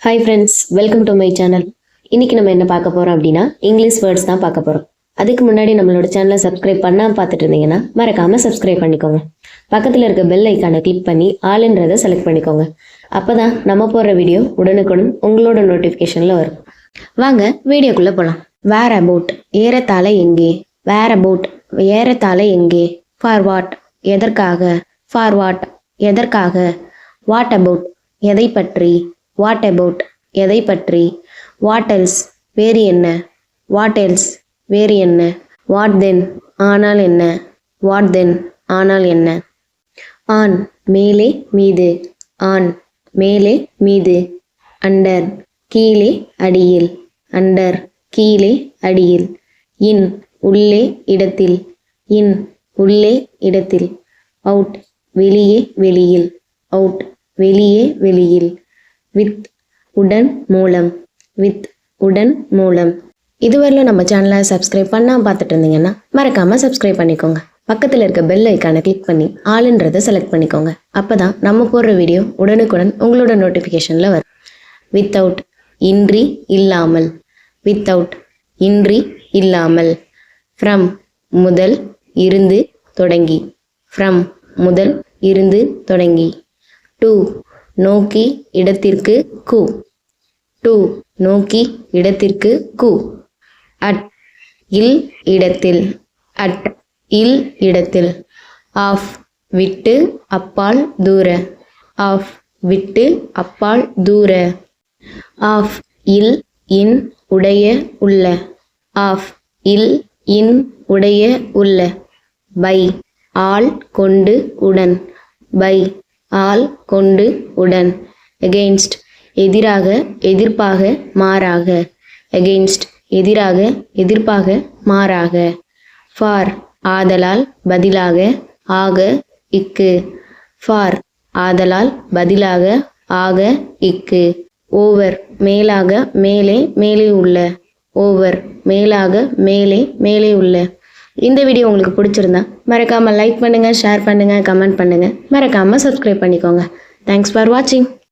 Hi friends, welcome to my channel. இன்றைக்கி நம்ம என்ன பார்க்க போகிறோம் அப்படின்னா இங்கிலீஷ் வேர்ட்ஸ் தான் பார்க்க போகிறோம். அதுக்கு முன்னாடி நம்மளோட சேனலை சப்ஸ்கிரைப் பண்ணாமல் பார்த்துட்டு இருந்தீங்கன்னா மறக்காமல் சப்ஸ்கிரைப் பண்ணிக்கோங்க. பக்கத்தில் இருக்க பெல் ஐக்கானை கிளிக் பண்ணி ஆளுன்றதை செலக்ட் பண்ணிக்கோங்க. அப்போ தான் நம்ம போடுற வீடியோ உடனுக்குடன் உங்களோட நோட்டிஃபிகேஷனில் வரும். வாங்க வீடியோக்குள்ளே போகலாம். வேர் அபவுட் ஏறத்தாழ எங்கே, வேர் அபவுட் ஏறத்தாழ எங்கே, ஃபார் வாட் எதற்காக, ஃபார் வாட் எதற்காக, வாட் அபவுட் எதை பற்றி, வாட் அபவுட் எதை பற்றி, வாட் எல்ஸ் வேறு என்ன, வாட் எல்ஸ் வேறு என்ன, வாட் தென் ஆனால் என்ன, வாட் தென் ஆனால் என்ன. ஆன் மேலே மீது, ஆன் மேலே மீது, அண்டர் கீழே அடியில், அண்டர் கீழே அடியில், இன் உள்ளே இடத்தில், இன் உள்ளே இடத்தில், அவுட் வெளியே வெளியில், அவுட் வெளியே வெளியில், வித் உடன் மூலம், வித் உடன் மூலம். இதுவரையிலும் நம்ம சேனலை சப்ஸ்கிரைப் பண்ணாமல் பார்த்துட்டு இருந்தீங்கன்னா மறக்காமல் சப்ஸ்கிரைப் பண்ணிக்கோங்க. பக்கத்தில் இருக்க பெல் ஐக்கானை கிளிக் பண்ணி ஆளுன்றதை செலக்ட் பண்ணிக்கோங்க. அப்போ தான் நம்ம போடுற வீடியோ உடனுக்குடன் உங்களோட நோட்டிஃபிகேஷனில் வரும். வித்தவுட் இன்றி இல்லாமல், வித்தவுட் இன்றி இல்லாமல். ஃப்ரம் முதல் இருந்து தொடங்கி, ஃப்ரம் முதல் இருந்து தொடங்கி. டு நோக்கி இடத்திற்கு கு, டு நோக்கி இடத்திற்கு கு. அட் இல் இடத்தில், அட் இல் இடத்தில். ஆஃப் விட்டு அப்பால் தூர, ஆஃப் விட்டு அப்பால் தூர. ஆஃப் இல் இன் உடைய உள்ள, ஆஃப் இல் இன் உடைய உள்ள. பை ஆள் கொண்டு உடன், பை ஆள் கொண்டு உடன். எகெயின்ஸ்ட் எதிராக எதிர்ப்பாக மாறாக, எகெயின்ஸ்ட் எதிராக எதிர்ப்பாக மாறாக. ஃபார் ஆதலால் பதிலாக ஆக இக்கு, ஃபார் ஆதலால் பதிலாக ஆக இக்கு. ஓவர் மேலாக மேலே மேலே உள்ள, ஓவர் மேலாக மேலே மேலே உள்ள. இந்த வீடியோ உங்களுக்கு பிடிச்சிருந்தா மறக்காமல் லைக் பண்ணுங்கள், ஷேர் பண்ணுங்கள், கமெண்ட் பண்ணுங்கள். மறக்காமல் சப்ஸ்கிரைப் பண்ணிக்கோங்க. தேங்க்ஸ் ஃபார் வாட்சிங்.